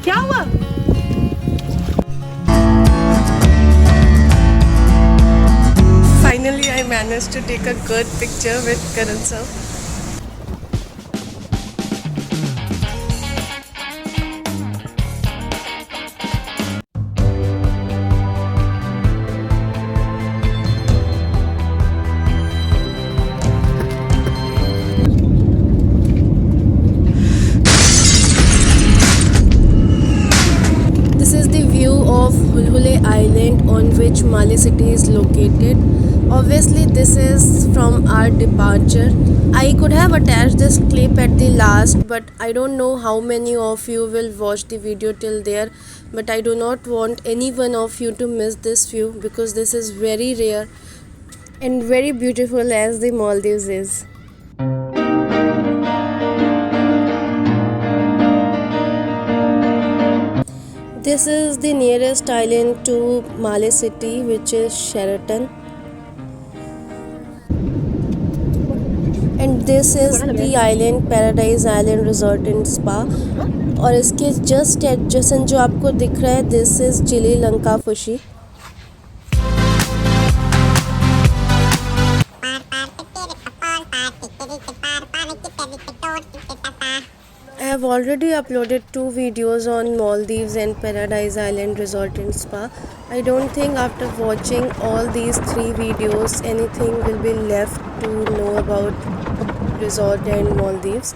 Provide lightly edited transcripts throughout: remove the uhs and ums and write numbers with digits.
क्या हुआ? Finally, I managed to take a good picture with Karan sir. This is the view of Hulhule Island on which Mali city is located. Obviously this is from our departure. I could have attached this clip at the last, but I don't know how many of you will watch the video till there, but I do not want any one of you to miss this view because this is very rare and very beautiful as the Maldives is. This is the nearest island to Male city, which is Sheraton. And this is the island Paradise Island Resort and Spa. और इसके just adjacent जो आपको दिख रहा है, this is चिली लंका फुशी. I have already uploaded 2 videos on Maldives and Paradise Island Resort and Spa. I don't think after watching all these 3 videos anything will be left to know about resort and Maldives.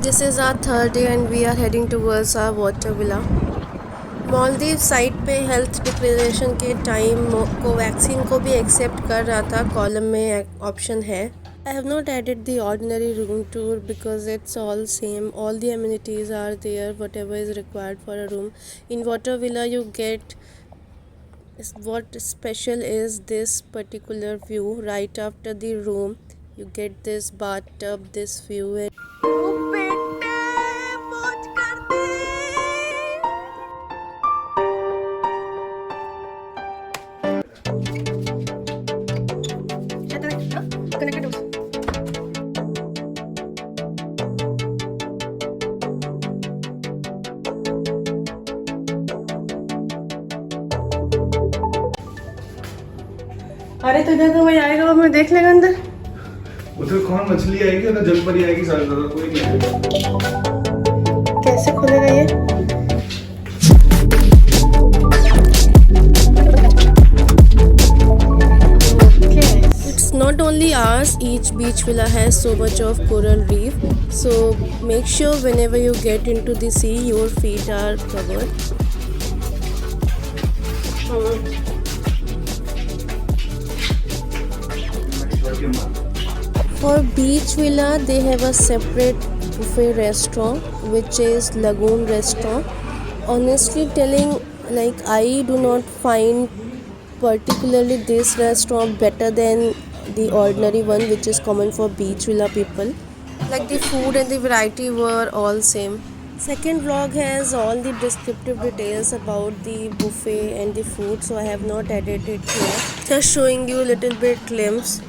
This is our third day and we are heading towards our water villa. Maldives site पे health declaration के time Covaxin को भी accept कर रहा था, column में option है. I have not added the ordinary room tour because it's all same. All the amenities are there, whatever is required for a room. In Water Villa you get, what special is this particular view right after the room. You get this bathtub, this view. अरे तो इधर तो वही आएगा, वो मैं देख लेगा अंदर. उधर कौन मछली आएगी, उधर जल परी आएगी, सारा ज्यादा कोई नहीं आएगा. कैसे खुलेगा ये? It's not only ours, each beach villa has so much of coral reef, so make sure whenever you get into the sea your feet are covered. For beach villa they have a separate buffet restaurant which is Lagoon restaurant. Honestly telling, like, I do not find particularly this restaurant better than the ordinary one which is common for beach villa people. Like the food and the variety were all same. Second vlog has all the descriptive details about the buffet and the food, so I have not added it here. Just showing you a little bit glimpse.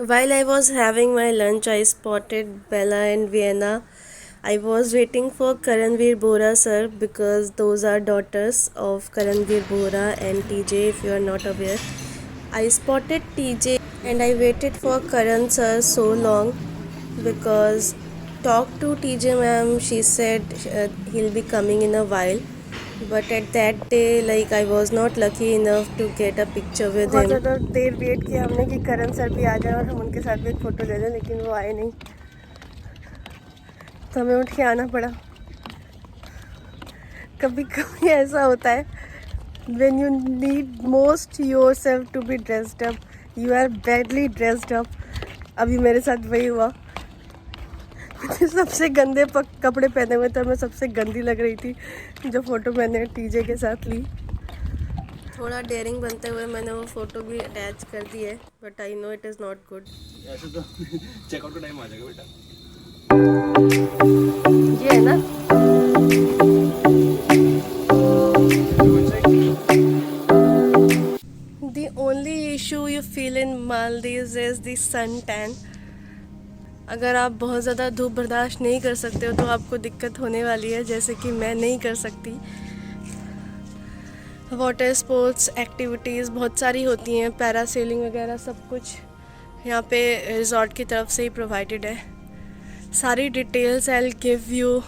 While I was having my lunch, I spotted Bella and Vienna. I was waiting for Karanveer Bohra sir because those are daughters of Karanveer Bohra and TJ, if you are not aware. I spotted TJ and I waited for Karan sir so long because talked to TJ ma'am, she said he'll be coming in a while. But at that day, like, I was not lucky enough to get a picture with him. बहुत ज़्यादा देर wait किया हमने कि करण sir भी आ जाए और हम उनके साथ भी एक फ़ोटो ले लें, लेकिन वो आए नहीं तो हमें उठ के आना पड़ा. कभी कभी ऐसा होता है, when you need most yourself to be dressed up, you are badly dressed up. अभी मेरे साथ वही हुआ. मुझे सबसे गंदे कपड़े पहने हुए थे, मैं सबसे गंदी लग रही थी जो फ़ोटो मैंने टीजे के साथ ली. थोड़ा डेयरिंग बनते हुए मैंने वो फ़ोटो भी अटैच कर दी है, but I know it is not good. ऐसे तो चेकआउट का टाइम आ जाएगा बेटा. ये है ना, the only issue you feel in Maldives is the sun tan. अगर आप बहुत ज़्यादा धूप बर्दाश्त नहीं कर सकते हो तो आपको दिक्कत होने वाली है, जैसे कि मैं नहीं कर सकती। वाटर स्पोर्ट्स एक्टिविटीज़ बहुत सारी होती हैं, पैरासेलिंग वगैरह सब कुछ यहाँ पे रिजॉर्ट की तरफ से ही प्रोवाइडेड है। सारी details I will give you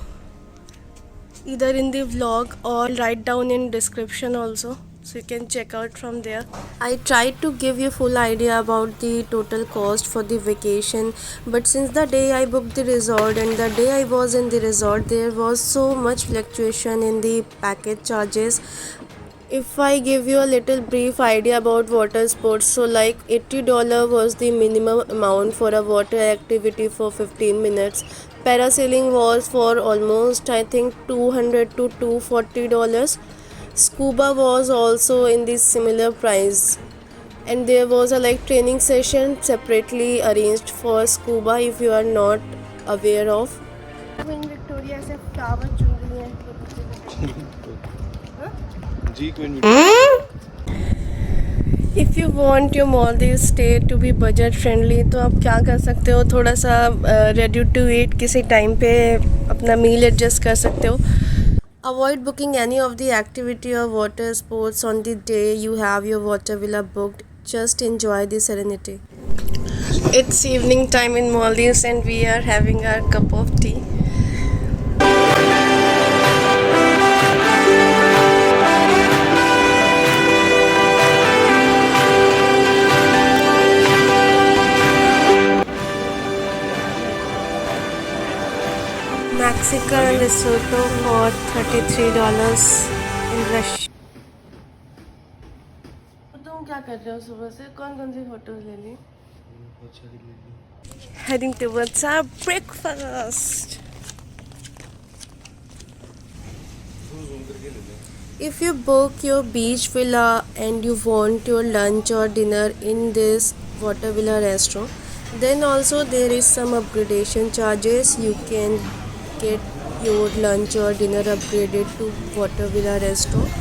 either in the vlog or write down in description also, so you can check out from there. I tried to give you full idea about the total cost for the vacation, but since the day I booked the resort and the day I was in the resort, there was so much fluctuation in the package charges. If I give you a little brief idea about water sports, so like $80 was the minimum amount for a water activity for 15 minutes. Parasailing was for almost I think $200 to $240. Scuba was also in the similar price, and there was a like training session separately arranged for scuba if you are not aware of. Queen Victoria से flower चुन रही है जी queen. If you want your Maldives stay to be budget friendly, तो आप क्या कर सकते हो, थोड़ा सा रेडी टू ईट किसी टाइम पे अपना मील एडजस्ट कर सकते हो। Avoid booking any of the activity और water sports on the day you have your water villa booked, just enjoy the serenity. It's evening time in Maldives and we are having our cup of tea. Mexican risotto for $33 in rush. तुम क्या कर रहे हो सुबह से? कौन कौन सी photos ले ली? Heading towards our breakfast. If you book your beach villa and you want your lunch or dinner in this water villa restaurant, then also there is some upgradation charges. You can get your lunch or dinner upgraded to water villa restaurant.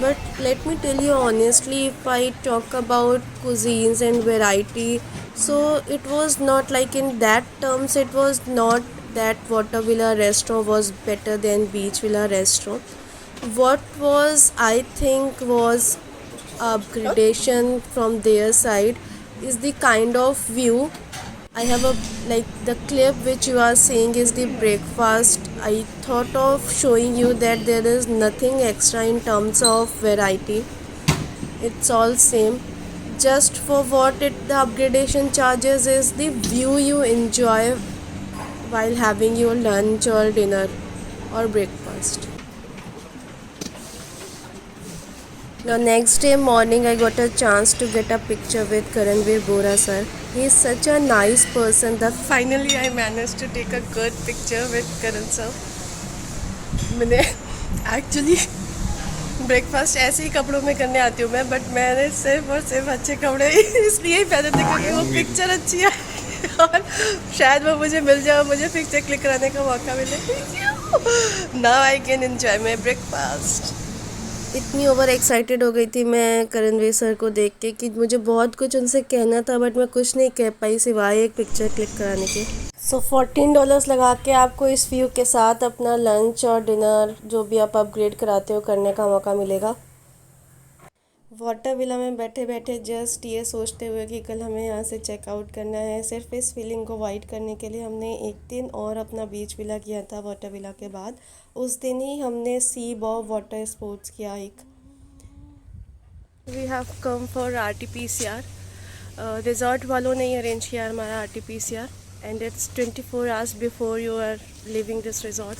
But let me tell you honestly, if I talk about cuisines and variety, so it was not like in that terms, it was not that water villa restaurant was better than beach villa restaurant. What was I think was upgradation from their side is the kind of view. I have a like the clip which you are seeing is the breakfast. I thought of showing you that there is nothing extra in terms of variety. It's all same. Just for what it the upgradation charges is the view you enjoy while having your lunch or dinner or breakfast. Now next day morning I got a chance to get a picture with Karanveer Bora sir. He is such a nice person that finally I managed to take a good picture with Karan sir. मैंने actually breakfast ऐसे ही कपड़ों में करने आती हूँ मैं, but मैंने सिर्फ और सिर्फ अच्छे कपड़े इसलिए ही पहने थे क्योंकि वो पिक्चर अच्छी है और शायद वो मुझे मिल जाए, मुझे पिक्चर क्लिक कराने का मौका मिले। Now I can enjoy my breakfast. इतनी ओवर एक्साइटेड हो गई थी मैं करणवीर सर को देख के कि मुझे बहुत कुछ उनसे कहना था, बट मैं कुछ नहीं कह पाई सिवाय एक पिक्चर क्लिक कराने के। सो $14 लगा के आपको इस व्यू के साथ अपना लंच और डिनर जो भी आप अपग्रेड कराते हो करने का मौका मिलेगा। वाटर विला में बैठे बैठे जस्ट ये सोचते हुए कि कल हमें यहाँ से चेकआउट करना है, सिर्फ इस फीलिंग को अवॉइड करने के लिए हमने एक दिन और अपना बीच विला किया था। वाटर विला के बाद उस दिन ही हमने सी बॉब वाटर स्पोर्ट्स किया एक। We have come for RT-PCR। Resort वालों ने ही अरेंज किया हमारा RT-PCR and it's 24 hours before you are leaving this resort.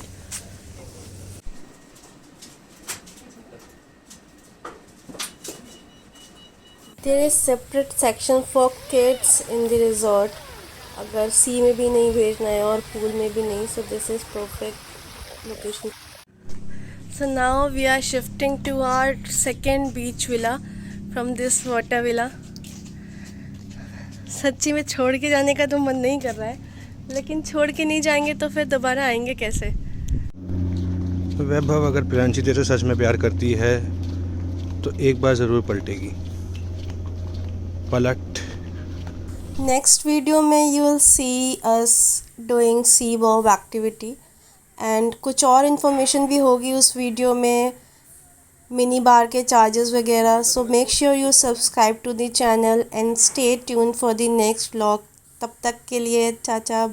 There is separate section for kids in the resort. अगर सी में भी नहीं भेजना है और पूल में भी नहीं, so this is perfect location. So now we are shifting to our second beach villa from this water villa. सच्ची में छोड़ के जाने का तो मन नहीं कर रहा है, लेकिन छोड़ के नहीं जाएंगे तो फिर दोबारा आएंगे कैसे। वैभव अगर प्रियांशी तेरे सच में प्यार करती है तो एक बार ज़रूर पलटेगी। पलट नेक्स्ट वीडियो में you will see us doing sea bob activity and कुछ और इन्फॉर्मेशन भी होगी उस वीडियो में, मिनी बार के चार्जेस वगैरह. So make sure you subscribe to the channel and stay tune for the next vlog. तब तक के लिए चाचा.